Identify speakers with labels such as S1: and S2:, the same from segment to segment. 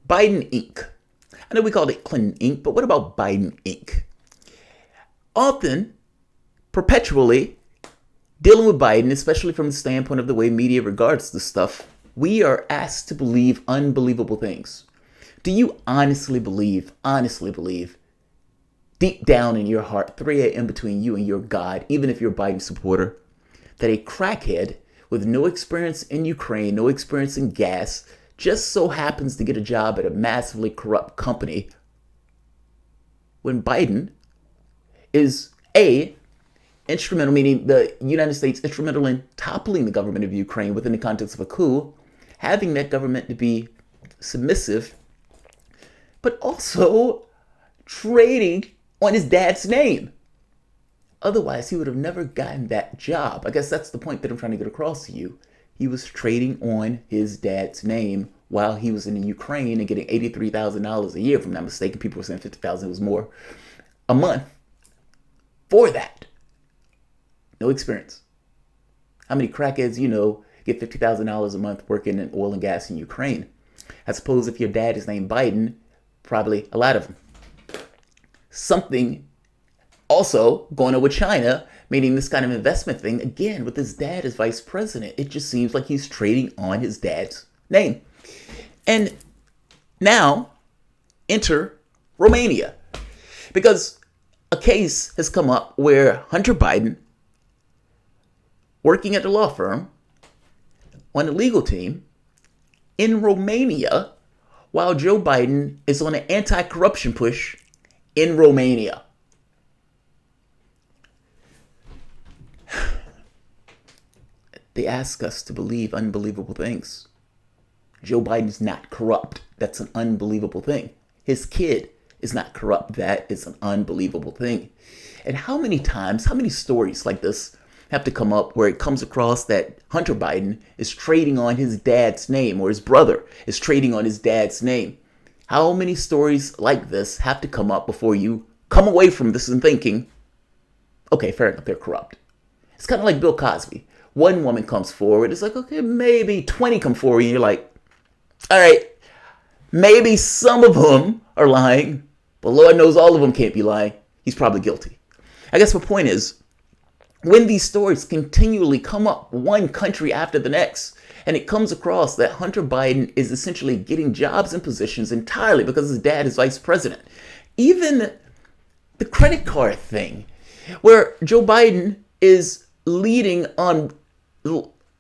S1: Biden Inc. I know we called it Clinton Inc., but what about Biden Inc.? Often, perpetually, dealing with Biden, especially from the standpoint of the way media regards this stuff, we are asked to believe unbelievable things. Do you honestly believe, deep down in your heart, 3 a.m. between you and your God, even if you're a Biden supporter, that a crackhead with no experience in Ukraine, no experience in gas, just so happens to get a job at a massively corrupt company when Biden is instrumental, meaning the United States instrumental in toppling the government of Ukraine within the context of a coup, having that government to be submissive, but also trading on his dad's name. Otherwise, he would have never gotten that job. I guess that's the point that I'm trying to get across to you. He was trading on his dad's name while he was in Ukraine and getting $83,000 a year, if I'm not mistaken. People were saying $50,000, it was more, a month for that. No experience. How many crackheads you know get $50,000 a month working in oil and gas in Ukraine? I suppose if your dad is named Biden, probably a lot of them. Something also going on with China, meaning this kind of investment thing, again, with his dad as vice president. It just seems like he's trading on his dad's name. And now, enter Romania. Because a case has come up where Hunter Biden, working at the law firm, on the legal team, in Romania, while Joe Biden is on an anti-corruption push in Romania. They ask us to believe unbelievable things. Joe Biden's not corrupt. That's an unbelievable thing. His kid is not corrupt. That is an unbelievable thing. And how many times, how many stories like this have to come up where it comes across that Hunter Biden is trading on his dad's name, or his brother is trading on his dad's name? How many stories like this have to come up before you come away from this and thinking, okay, fair enough, they're corrupt? It's kind of like Bill Cosby. One woman comes forward, it's like, okay, maybe 20 come forward, and you're like, all right, maybe some of them are lying, but Lord knows all of them can't be lying. He's probably guilty. I guess my point is, when these stories continually come up, one country after the next, and it comes across that Hunter Biden is essentially getting jobs and positions entirely because his dad is vice president. Even the credit card thing, where Joe Biden is leading on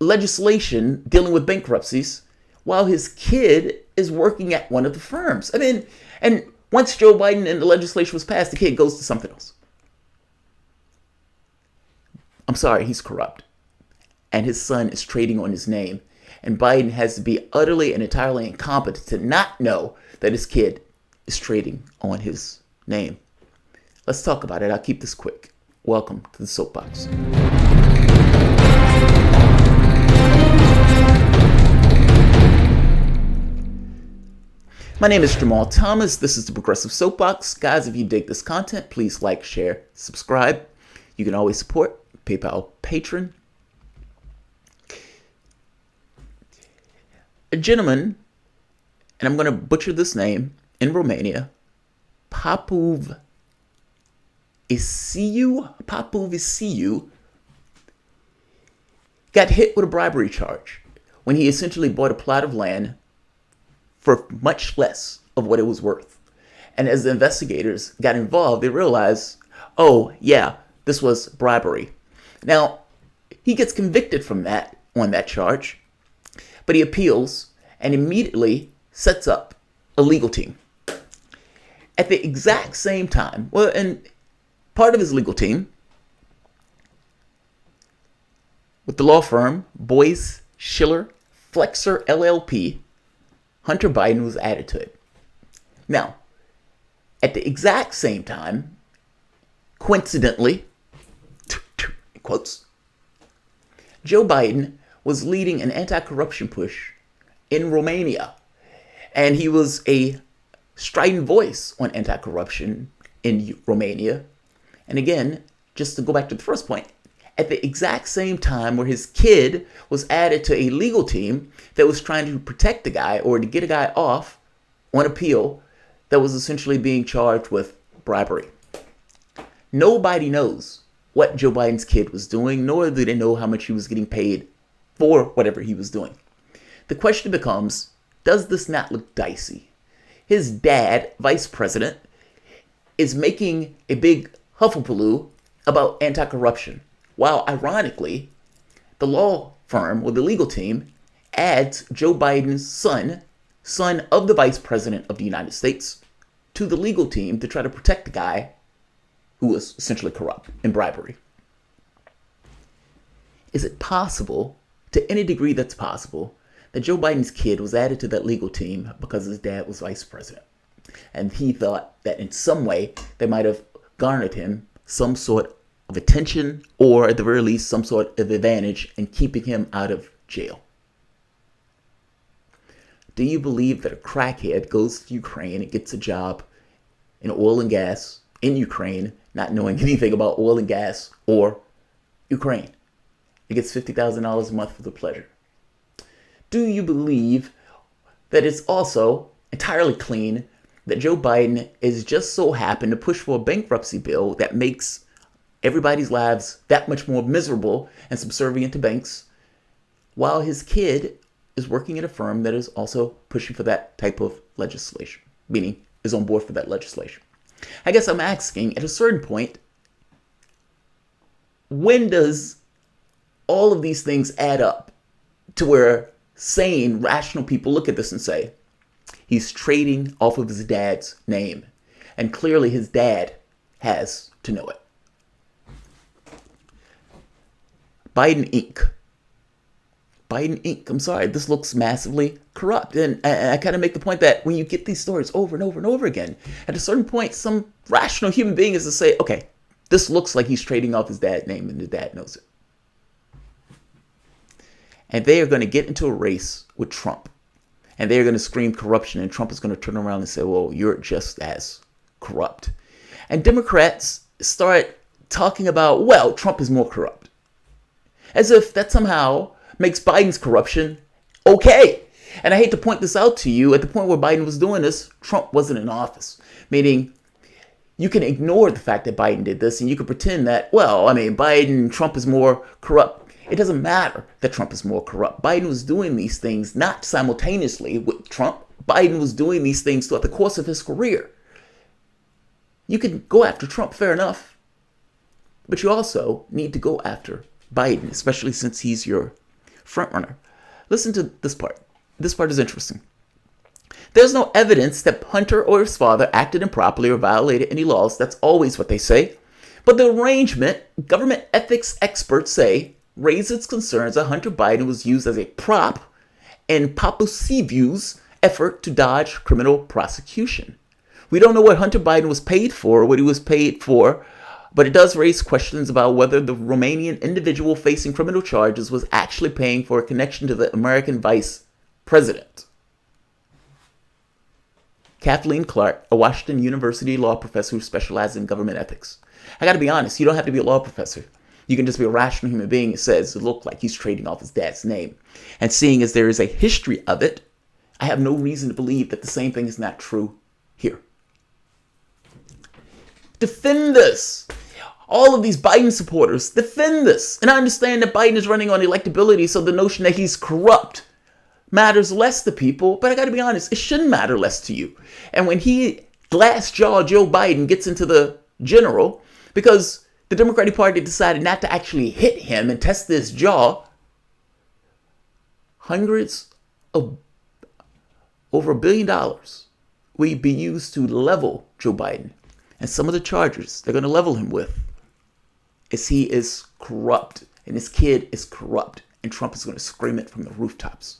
S1: legislation dealing with bankruptcies while his kid is working at one of the firms. I mean, and once Joe Biden and the legislation was passed, the kid goes to something else. I'm sorry, he's corrupt. And his son is trading on his name. And Biden has to be utterly and entirely incompetent to not know that his kid is trading on his name. Let's talk about it. I'll keep this quick. Welcome to the Soapbox. My name is Jamarl Thomas. This is the Progressive Soapbox. Guys, if you dig this content, please like, share, subscribe. You can always support PayPal patron. A gentleman, and I'm going to butcher this name, in Romania, Popov Isiu, got hit with a bribery charge when he essentially bought a plot of land for much less of what it was worth. And as the investigators got involved, they realized, oh yeah, this was bribery. Now, he gets convicted from that, on that charge, but he appeals and immediately sets up a legal team. At the exact same time, well, and part of his legal team, with the law firm Boyce, Schiller, Flexer, LLP, Hunter Biden was added to it. Now, at the exact same time, coincidentally, quotes, Joe Biden was leading an anti-corruption push in Romania. And he was a strident voice on anti-corruption in Romania. And again, just to go back to the first point, at the exact same time where his kid was added to a legal team that was trying to protect the guy or to get a guy off on appeal that was essentially being charged with bribery. Nobody knows what Joe Biden's kid was doing, nor do they know how much he was getting paid for whatever he was doing. The question becomes, does this not look dicey? His dad, vice president, is making a big huffapaloo about anti-corruption, while ironically, the law firm or the legal team adds Joe Biden's son of the vice president of the United States, to the legal team to try to protect the guy who was essentially corrupt in bribery. Is it possible, to any degree that's possible, that Joe Biden's kid was added to that legal team because his dad was vice president? And he thought that in some way they might have garnered him some sort of attention, or at the very least some sort of advantage in keeping him out of jail. Do you believe that a crackhead goes to Ukraine and gets a job in oil and gas in Ukraine, not knowing anything about oil and gas or Ukraine? He gets $50,000 a month for the pleasure. Do you believe that it's also entirely clean that Joe Biden is just so happened to push for a bankruptcy bill that makes everybody's lives that much more miserable and subservient to banks, while his kid is working at a firm that is also pushing for that type of legislation, meaning is on board for that legislation? I guess I'm asking, at a certain point, when does all of these things add up to where sane, rational people look at this and say, he's trading off of his dad's name, and clearly his dad has to know it? Biden Inc. Biden Inc. I'm sorry, this looks massively corrupt. And I kind of make the point that when you get these stories over and over and over again, at a certain point, some rational human being is to say, okay, this looks like he's trading off his dad's name and his dad knows it. And they are going to get into a race with Trump. And they're going to scream corruption, and Trump is going to turn around and say, well, you're just as corrupt. And Democrats start talking about, well, Trump is more corrupt. As if that somehow makes Biden's corruption okay. And I hate to point this out to you, at the point where Biden was doing this, Trump wasn't in office. Meaning, you can ignore the fact that Biden did this, and you can pretend that, well, I mean, Trump is more corrupt. It doesn't matter that Trump is more corrupt. Biden was doing these things not simultaneously with Trump. Biden was doing these things throughout the course of his career. You can go after Trump, fair enough. But you also need to go after Biden, especially since he's your frontrunner. Listen to this part. This part is interesting. There's no evidence that Hunter or his father acted improperly or violated any laws. That's always what they say. But the arrangement, government ethics experts say, raises concerns that Hunter Biden was used as a prop in Papuseviu's effort to dodge criminal prosecution. We don't know what Hunter Biden was paid for or what he was paid for, but it does raise questions about whether the Romanian individual facing criminal charges was actually paying for a connection to the American vice president. Kathleen Clark, a Washington University law professor who specializes in government ethics. I got to be honest, you don't have to be a law professor. You can just be a rational human being who says it looked like he's trading off his dad's name. And seeing as there is a history of it, I have no reason to believe that the same thing is not true here. Defend this. All of these Biden supporters, defend this. And I understand that Biden is running on electability, so the notion that he's corrupt matters less to people. But I got to be honest, it shouldn't matter less to you. And when glass jaw Joe Biden gets into the general, because the Democratic Party decided not to actually hit him and test this jaw, hundreds of over $1 billion will be used to level Joe Biden. And some of the charges they're going to level him with is he is corrupt and his kid is corrupt, and Trump is going to scream it from the rooftops.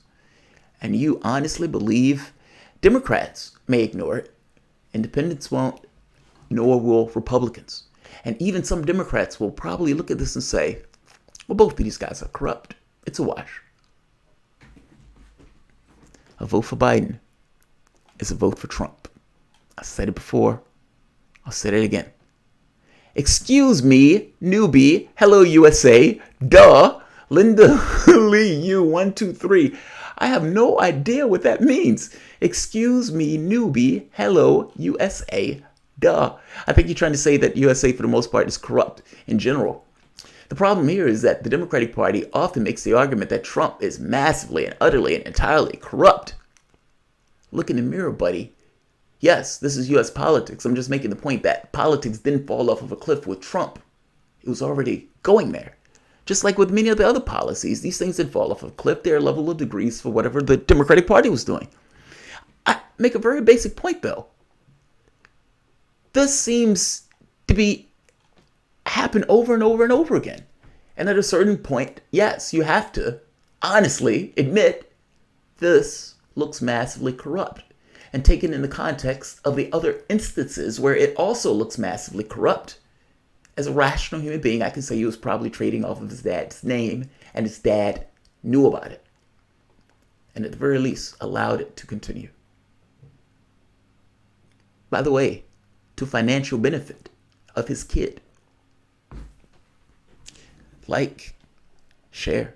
S1: And you honestly believe Democrats may ignore it, independents won't, nor will Republicans. And even some Democrats will probably look at this and say, well, both of these guys are corrupt. It's a wash. A vote for Biden is a vote for Trump. I said it before. I'll say it again. Excuse me, newbie. Hello, USA. Duh. Linda Lee U 123. I have no idea what that means. Excuse me, newbie. Hello, USA. Duh. I think you're trying to say that USA for the most part is corrupt in general. The problem here is that the Democratic Party often makes the argument that Trump is massively and utterly and entirely corrupt. Look in the mirror, buddy. Yes, this is US politics. I'm just making the point that politics didn't fall off of a cliff with Trump. It was already going there. Just like with many of the other policies, these things didn't fall off of a cliff. They're a level of degrees for whatever the Democratic Party was doing. I make a very basic point, though. This seems to be happen over and over and over again. And at a certain point, yes, you have to honestly admit this looks massively corrupt. And taken in the context of the other instances where it also looks massively corrupt. As a rational human being, I can say he was probably trading off of his dad's name, and his dad knew about it. And at the very least, allowed it to continue. By the way, to financial benefit of his kid. Like, share.